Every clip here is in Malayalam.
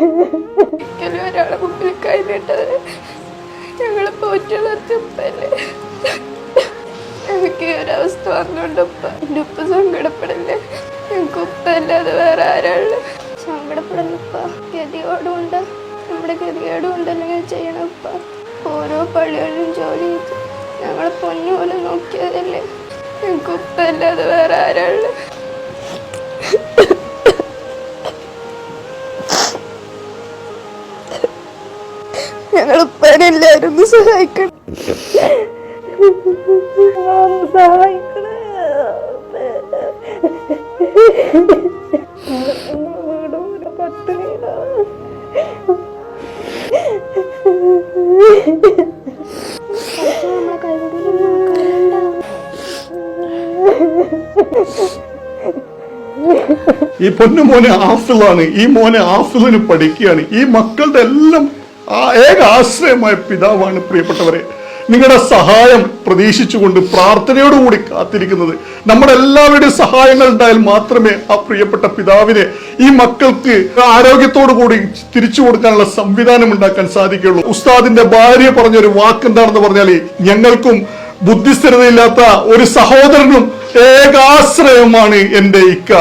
ഒരിക്കലും ഒരാളെ മുമ്പിൽ കൈനീട്ടത് ഞങ്ങൾ പോറ്റുള്ളപ്പല്ലേ. എനിക്ക് ഈ ഒരവസ്ഥ വന്നുകൊണ്ട് ഉപ്പ എൻ്റെ ഉപ്പ സങ്കടപ്പെടല്ലേ. ഞങ്ങൾക്ക് ഉപ്പ അല്ലാതെ വേറെ ആരാള് സങ്കടപ്പെടുന്ന ഉപ്പ ഗതികേടുണ്ട്, നമ്മുടെ ഗതികേടുകൊണ്ട് അല്ലെങ്കിൽ ചെയ്യണം ഉപ്പ. ഓരോ പള്ളികളിലും ജോലി ചെയ്ത് ഞങ്ങളെ പൊന്നുപോലെ നോക്കിയതല്ലേ. ഞങ്ങൾക്ക് ഉപ്പ അല്ലാതെ വേറെ ആരാള്. ഞങ്ങൾ ഉപ്പനെല്ലാവരും ഒന്ന് സഹായിക്കണം, സഹായിക്കണം. ഈ പൊന്നുമോനെ ആഫിലാണ്, ഈ മോനെ ആഫിലിന് പഠിക്കുകയാണ്. ഈ മക്കളുടെ എല്ലാം ഏക ആശ്രയമായ പിതാവാണ്. പ്രിയപ്പെട്ടവരെ, നിങ്ങളുടെ സഹായം പ്രതീക്ഷിച്ചുകൊണ്ട് പ്രാർത്ഥനയോടുകൂടി കാത്തിരിക്കുന്നത്. നമ്മുടെ എല്ലാവരുടെയും സഹായങ്ങൾ ഉണ്ടായാൽ മാത്രമേ ആ പ്രിയപ്പെട്ട പിതാവിനെ ഈ മക്കൾക്ക് ആരോഗ്യത്തോടു കൂടി തിരിച്ചു കൊടുക്കാനുള്ള സംവിധാനം ഉണ്ടാക്കാൻ സാധിക്കുകയുള്ളൂ. ഉസ്താദിന്റെ ഭാര്യ പറഞ്ഞൊരു വാക്കെന്താണെന്ന് പറഞ്ഞാൽ, ഞങ്ങൾക്കും ബുദ്ധിസ്ഥിരതയില്ലാത്ത ഒരു സഹോദരനും ഏകാശ്രയമാണ് എൻ്റെ ഇക്ക.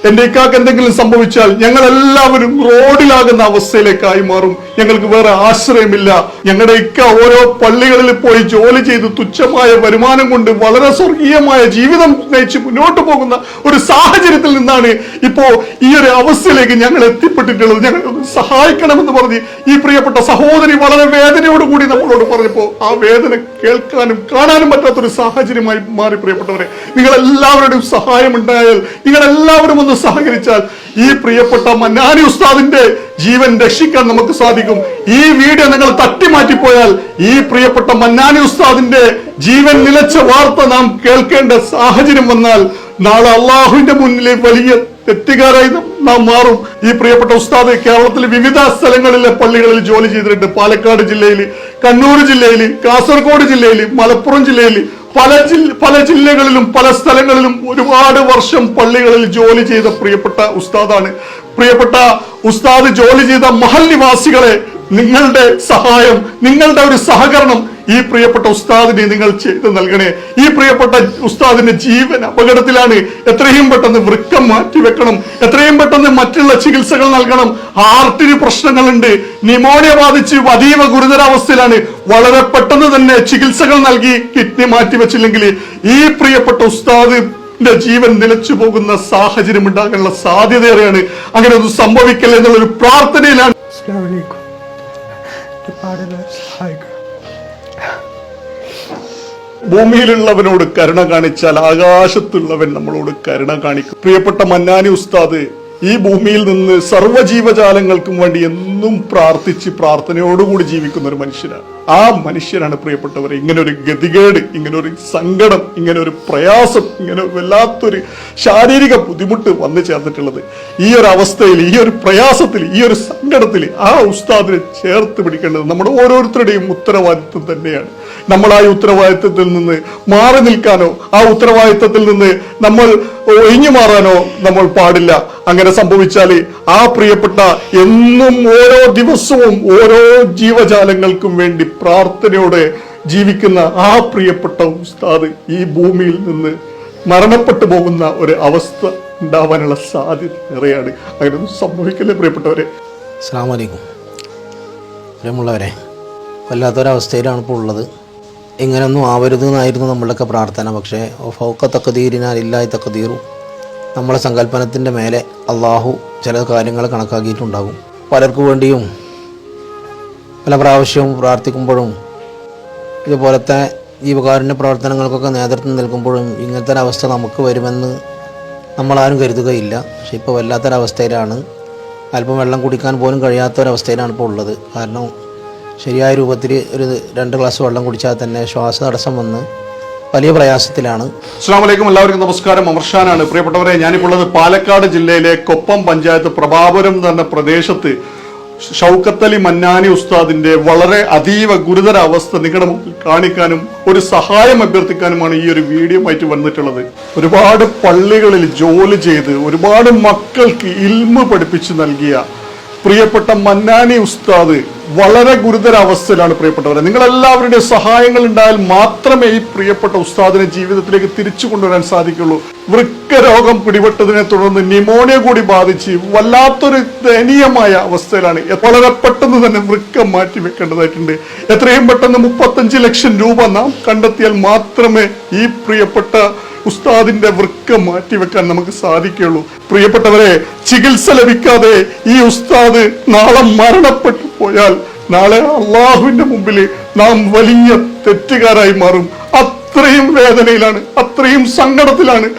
എന്റെ ഇക്കാക്ക് എന്തെങ്കിലും സംഭവിച്ചാൽ ഞങ്ങൾ എല്ലാവരും റോഡിലാകുന്ന അവസ്ഥയിലേക്കായി മാറും. ഞങ്ങൾക്ക് വേറെ ആശ്രയമില്ല. ഞങ്ങളുടെ ഇക്ക ഓരോ പള്ളികളിൽ പോയി ജോലി ചെയ്ത് തുച്ഛമായ വരുമാനം കൊണ്ട് വളരെ സ്വർഗീയമായ ജീവിതം നയിച്ച് മുന്നോട്ട് പോകുന്ന ഒരു സാഹചര്യത്തിൽ നിന്നാണ് ഇപ്പോ ഈ ഒരു അവസ്ഥയിലേക്ക് ഞങ്ങൾ എത്തിപ്പെട്ടിട്ടുള്ളത്. ഞങ്ങൾ സഹായിക്കണമെന്ന് പറഞ്ഞ് ഈ പ്രിയപ്പെട്ട സഹോദരി വളരെ വേദനയോടുകൂടി നമ്മളോട് പറഞ്ഞപ്പോ ആ വേദന കേൾക്കാനും കാണാനും പറ്റാത്തൊരു സാഹചര്യമായി മാറി. പ്രിയപ്പെട്ടവരെ, നിങ്ങളെല്ലാവരുടെയും സഹായം ഉണ്ടായാൽ, നിങ്ങളെല്ലാവരും ഒന്ന് സഹകരിച്ചാൽ ഈ പ്രിയപ്പെട്ട മന്നാനി ഉസ്താദിന്റെ ജീവൻ രക്ഷിക്കാൻ നമുക്ക് സാധിക്കും. ഈ വീഡിയോ നിങ്ങൾ തട്ടിമാറ്റിപ്പോയാൽ ഈ പ്രിയപ്പെട്ട മന്നാനി ഉസ്താദിന്റെ ജീവൻ നിലച്ച വാർത്ത നാം കേൾക്കേണ്ട സാഹചര്യം വന്നാൽ നാളെ അള്ളാഹുവിന്റെ മുന്നിലെ വലിയ തെറ്റുകാരായി നാം മാറും. ഈ പ്രിയപ്പെട്ട ഉസ്താദ് കേരളത്തിലെ വിവിധ സ്ഥലങ്ങളിലെ പള്ളികളിൽ ജോലി ചെയ്തിട്ടുണ്ട്. പാലക്കാട് ജില്ലയിൽ, കണ്ണൂർ ജില്ലയിൽ, കാസർഗോഡ് ജില്ലയിൽ, മലപ്പുറം ജില്ലയിൽ, പല ജില്ലകളിലും പല സ്ഥലങ്ങളിലും ഒരുപാട് വർഷം പള്ളികളിൽ ജോലി ചെയ്ത പ്രിയപ്പെട്ട ഉസ്താദാണ്. പ്രിയപ്പെട്ട ഉസ്താദ് ജോലി ചെയ്ത മഹൽ നിവാസികളെ, നിങ്ങളുടെ സഹായം, നിങ്ങളുടെ ഒരു സഹകരണം ഈ പ്രിയപ്പെട്ട ഉസ്താദിനെ നിങ്ങൾ ചെയ്ത് നൽകണേ. ഈ പ്രിയപ്പെട്ട ഉസ്താദിന്റെ ജീവൻ അപകടത്തിലാണ്. എത്രയും പെട്ടെന്ന് വൃക്കം മാറ്റിവെക്കണം, എത്രയും പെട്ടെന്ന് മറ്റുള്ള ചികിത്സകൾ നൽകണം. ഹാർട്ടിന് പ്രശ്നങ്ങളുണ്ട്, ന്യൂമോണിയ ബാധിച്ച് അതീവ ഗുരുതരാവസ്ഥയിലാണ്. വളരെ പെട്ടെന്ന് തന്നെ ചികിത്സകൾ നൽകി കിഡ്നി മാറ്റിവെച്ചില്ലെങ്കിൽ ഈ പ്രിയപ്പെട്ട ഉസ്താദിന്റെ ജീവൻ നിലച്ചു പോകുന്ന സാഹചര്യം ഉണ്ടാകാനുള്ള സാധ്യതയേറെയാണ്. അങ്ങനെ ഒന്നും സംഭവിക്കല്ലേ എന്നുള്ളൊരു പ്രാർത്ഥനയിലാണ്. ഭൂമിയിലുള്ളവനോട് കരുണ കാണിച്ചാൽ ആകാശത്തുള്ളവൻ നമ്മളോട് കരുണ കാണിക്കും. പ്രിയപ്പെട്ട മന്നാനി ഉസ്താദ് ഈ ഭൂമിയിൽ നിന്ന് സർവ്വജീവജാലങ്ങൾക്കും വേണ്ടി എന്നും പ്രാർത്ഥിച്ച് പ്രാർത്ഥനയോടുകൂടി ജീവിക്കുന്ന ഒരു മനുഷ്യനാണ്. ആ മനുഷ്യനാണ് പ്രിയപ്പെട്ടവരെ ഇങ്ങനെ ഒരു ഗതികേട്, ഇങ്ങനെ ഒരു സങ്കടം, ഇങ്ങനെ ഒരു പ്രയാസം, ഇങ്ങനെ വല്ലാത്തൊരു ശാരീരിക ബുദ്ധിമുട്ട് വന്നു ചേർന്നിട്ടുള്ളത്. ഈ ഒരു അവസ്ഥയിൽ, ഈ ഒരു പ്രയാസത്തിൽ, ഈ ഒരു സങ്കടത്തിൽ ആ ഉസ്താദിനെ ചേർത്ത് പിടിക്കേണ്ടത് നമ്മുടെ ഓരോരുത്തരുടെയും ഉത്തരവാദിത്വം തന്നെയാണ്. നമ്മൾ ആ ഉത്തരവാദിത്വത്തിൽ നിന്ന് മാറി നിൽക്കാനോ ആ ഉത്തരവാദിത്വത്തിൽ നിന്ന് നമ്മൾ ഒഴിഞ്ഞു മാറാനോ നമ്മൾ പാടില്ല. അങ്ങനെ സംഭവിച്ചാൽ ആ പ്രിയപ്പെട്ട എന്നും ഓരോ ദിവസവും ഓരോ ജീവജാലങ്ങൾക്കും വേണ്ടി പ്രാർത്ഥനയോടെ ജീവിക്കുന്ന ആ പ്രിയപ്പെട്ട ഉസ്താദ് ഈ ഭൂമിയിൽ നിന്ന് മരണപ്പെട്ടു പോകുന്ന ഒരു അവസ്ഥ ഉണ്ടാവാനുള്ള സാധ്യത ഏറെയാണ്. അങ്ങനെ സംഭവിക്കല്ലേ പ്രിയപ്പെട്ടവരെ. അസ്സലാമു അലൈക്കും. പ്രിയമുള്ളവരെ, വല്ലാത്തൊരവസ്ഥയിലാണ് ഇപ്പോൾ ഉള്ളത്. ഇങ്ങനെയൊന്നും ആവരുത് എന്നായിരുന്നു നമ്മളുടെയൊക്കെ പ്രാർത്ഥന. പക്ഷേ ഫൗക തഖ്ദീരിനാൽ ഇല്ലാഹി തഖ്ദീറു, നമ്മളെ സങ്കല്പനത്തിൻ്റെ മേലെ അള്ളാഹു ചില കാര്യങ്ങൾ കണക്കാക്കിയിട്ടുണ്ടാകും. പലർക്കു വേണ്ടിയും പല പ്രാവശ്യവും പ്രാർത്ഥിക്കുമ്പോഴും ഇതുപോലത്തെ ജീവകാരുണ്യ പ്രവർത്തനങ്ങൾക്കൊക്കെ നേതൃത്വം നൽകുമ്പോഴും ഇങ്ങനത്തെ ഒരവസ്ഥ നമുക്ക് വരുമെന്ന് നമ്മളാരും കരുതുകയില്ല. പക്ഷെ ഇപ്പോൾ വല്ലാത്തൊരവസ്ഥയിലാണ്. അല്പം വെള്ളം കുടിക്കാൻ പോലും കഴിയാത്തൊരവസ്ഥയിലാണ് ഇപ്പോൾ ഉള്ളത്. കാരണം ശരിയായ രൂപത്തിൽ ഒരു 2 ഗ്ലാസ് വെള്ളം കുടിച്ചാൽ തന്നെ ശ്വാസതടസ്സം വന്ന് വലിയ പ്രയാസത്തിലാണ്. അസ്സലാമു അലൈക്കും, എല്ലാവർക്കും നമസ്കാരം. അമർഷാനാണ്. പ്രിയപ്പെട്ടവരെ, ഞാനിപ്പോൾ ഉള്ളത് പാലക്കാട് ജില്ലയിലെ കൊപ്പം പഞ്ചായത്ത് പ്രഭാപുരം എന്ന പ്രദേശത്ത് ഷൗക്കത്ത് അലി മന്നാനി ഉസ്താദിന്റെ വളരെ അതീവ ഗുരുതര അവസ്ഥ നിങ്ങളുടെ മുമ്പിൽ കാണിക്കാനും ഒരു സഹായം അഭ്യർത്ഥിക്കാനുമാണ് ഈ ഒരു വീഡിയോ ആയിട്ട് വന്നിട്ടുള്ളത്. ഒരുപാട് പള്ളികളിൽ ജോലി ചെയ്ത് ഒരുപാട് മക്കൾക്ക് ഇൽമ പഠിപ്പിച്ചു നൽകിയ പ്രിയപ്പെട്ട മന്നാനി ഉസ്താദ് വളരെ ഗുരുതര അവസ്ഥയിലാണ് പ്രിയപ്പെട്ടവരെ. നിങ്ങളെല്ലാവരുടെ സഹായങ്ങൾ ഉണ്ടായാൽ മാത്രമേ ഈ പ്രിയപ്പെട്ട ഉസ്താദിനെ ജീവിതത്തിലേക്ക് തിരിച്ചു കൊണ്ടുവരാൻ സാധിക്കുള്ളൂ. വൃക്ക രോഗം പിടിപെട്ടതിനെ തുടർന്ന് ന്യൂമോണിയ കൂടി ബാധിച്ച് വല്ലാത്തൊരു ദയനീയമായ അവസ്ഥയിലാണ്. വളരെ പെട്ടെന്ന് തന്നെ വൃക്ക മാറ്റി വെക്കേണ്ടതായിട്ടുണ്ട്. എത്രയും പെട്ടെന്ന് 35 ലക്ഷം രൂപ നാം കണ്ടെത്തിയാൽ മാത്രമേ ഈ പ്രിയപ്പെട്ട ഉസ്താദിന്റെ വൃക്ക മാറ്റിവെക്കാൻ നമുക്ക് സാധിക്കുകയുള്ളൂ. പ്രിയപ്പെട്ടവരെ, ചികിത്സ ലഭിക്കാതെ ഈ ഉസ്താദ് നാളെ മരണപ്പെട്ടു പോയാൽ നാളെ അള്ളാഹുവിന്റെ മുമ്പിൽ നാം വലിയ തെറ്റുകാരായി മാറും. അത്രയും വേദനയിലാണ്, അത്രയും സങ്കടത്തിലാണ്.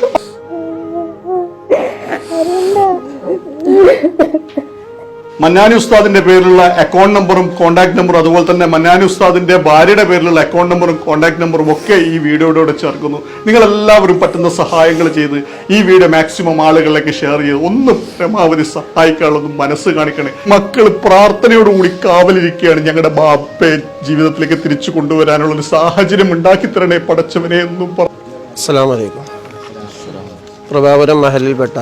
മന്നാനി ഉസ്താദിന്റെ പേരിലുള്ള അക്കൗണ്ട് നമ്പറും കോൺടാക്ട് നമ്പറും അതുപോലെ തന്നെ മന്നാനി ഉസ്താദിന്റെ ഭാര്യയുടെ പേരിലുള്ള അക്കൗണ്ട് നമ്പറും കോൺടാക്ട് നമ്പറും ഒക്കെ ഈ വീഡിയോയോടെ ചേർക്കുന്നു. നിങ്ങൾ എല്ലാവരും പറ്റുന്ന സഹായങ്ങൾ ചെയ്ത് ഈ വീഡിയോ മാക്സിമം ആളുകളിലേക്ക് ഷെയർ ചെയ്ത് ഒന്ന് പരമാവധി സഹായിക്കാനുള്ളതും മനസ്സ് കാണിക്കണേ. മക്കൾ പ്രാർത്ഥനയോടുകൂടി കാവലിരിക്കുകയാണ്. ഞങ്ങളുടെ ബാപ്പയെ ജീവിതത്തിലേക്ക് തിരിച്ചു കൊണ്ടുവരാനുള്ള ഒരു സാഹചര്യം ഉണ്ടാക്കി തരണേ പടച്ചവനെ എന്നും പറഞ്ഞു. അസ്സലാമു അലൈക്കും. പ്രഭാപുരം മഹലിൽപ്പെട്ട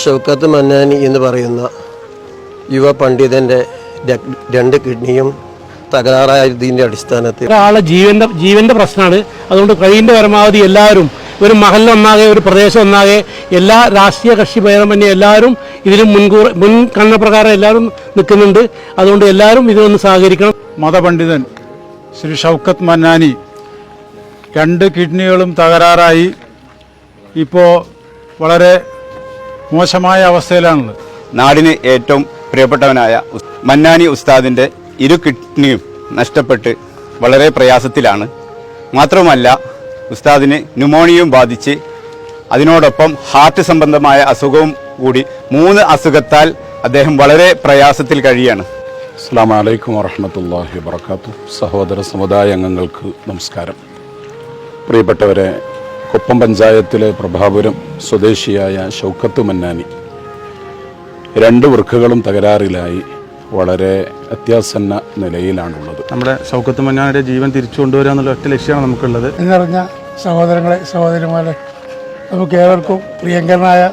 ഷൗക്കത്ത് മന്നാനി എന്ന് പറയുന്ന യുവ പണ്ഡിതൻ്റെ 2 കിഡ്നിയും തകരാറായതിൻ്റെ അടിസ്ഥാനത്തിൽ ഒരാളെ ജീവന്റെ പ്രശ്നമാണ്. അതുകൊണ്ട് കഴിയുന്ന പരമാവധി എല്ലാവരും, ഒരു മഹൽ ഒന്നാകെ, ഒരു പ്രദേശം ഒന്നാകെ, എല്ലാ രാഷ്ട്രീയ കക്ഷി ഭേദമന്യേ എല്ലാവരും ഇതിന് മുൻകണ്ണപ്രകാരം എല്ലാവരും നിൽക്കുന്നുണ്ട്. അതുകൊണ്ട് എല്ലാവരും ഇതൊന്ന് സഹകരിക്കണം. മതപണ്ഡിതൻ ശ്രീ ഷൗക്കത്ത് മന്നാനി 2 കിഡ്നികളും തകരാറായി ഇപ്പോൾ വളരെ മോശമായ അവസ്ഥയിലാണുള്ളത്. നാടിന് ഏറ്റവും പ്രിയപ്പെട്ടവനായ മന്നാനി ഉസ്താദിന്റെ 2 കിഡ്നിയും നഷ്ടപ്പെട്ട് വളരെ പ്രയാസത്തിലാണ്. മാത്രവുമല്ല, ഉസ്താദിന് ന്യൂമോണിയയും ബാധിച്ച് അതിനോടൊപ്പം ഹാർട്ട് സംബന്ധമായ അസുഖവും കൂടി 3 അസുഖത്താൽ അദ്ദേഹം വളരെ പ്രയാസത്തിൽ കഴിയാണ്. അസ്സലാമു അലൈക്കും വറഹ്മത്തുള്ളാഹി വബറകാതുഹു. സഹോദര സമുദായ അംഗങ്ങൾക്ക് നമസ്കാരം. പ്രിയപ്പെട്ടവരെ, കൊപ്പം പഞ്ചായത്തിലെ പ്രഭാപുരം സ്വദേശിയായ ഷൗക്കത്ത് മന്നാനി 2 വൃക്കകളും തകരാറിലായി വളരെ അത്യാസന്ന നിലയിലാണുള്ളത്. നമ്മുടെ ഷൗക്കത്ത് മന്നാനിയുടെ ജീവൻ തിരിച്ചു കൊണ്ടുവരിക എന്നുള്ള ഒറ്റ ലക്ഷ്യമാണ് നമുക്കുള്ളത്. എന്നറിഞ്ഞ സഹോദരങ്ങളെ, സഹോദരിമാരെ, നമുക്ക് ഏവർക്കും പ്രിയങ്കരനായ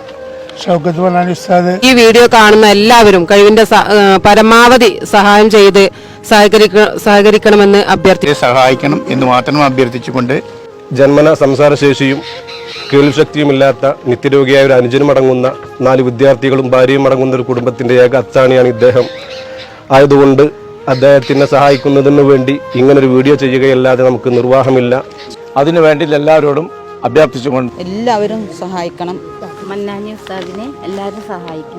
ഷൗക്കത്ത് മന്നാനി ഉസ്താദ് ഈ വീഡിയോ കാണുന്ന എല്ലാവരും കഴിവിന്റെ പരമാവധി സഹായം ചെയ്ത് സഹകരിക്കണമെന്ന് സഹായിക്കണം എന്ന് മാത്രം അഭ്യർത്ഥിച്ചുകൊണ്ട് ജന്മന സംസാരശേഷിയും കേൾവിശക്തിയുമില്ലാത്ത നിത്യരോഗിയായ ഒരു അനുജനുമടങ്ങുന്ന 4 വിദ്യാർത്ഥികളും ഭാര്യയും അടങ്ങുന്ന ഒരു കുടുംബത്തിന്റെ ഏക അത്താണിയാണ് ഇദ്ദേഹം. ആയതുകൊണ്ട് അദ്ദേഹത്തിനെ സഹായിക്കുന്നതിന് വേണ്ടി ഇങ്ങനൊരു വീഡിയോ ചെയ്യുകയല്ലാതെ നമുക്ക് നിർവാഹമില്ല. അതിനുവേണ്ടി എല്ലാവരോടും അഭ്യർത്ഥിച്ചുകൊണ്ട് എല്ലാവരും സഹായിക്കണം. മന്നാനി ഉസ്താദിനെ എല്ലാവരും സഹായിക്കണം.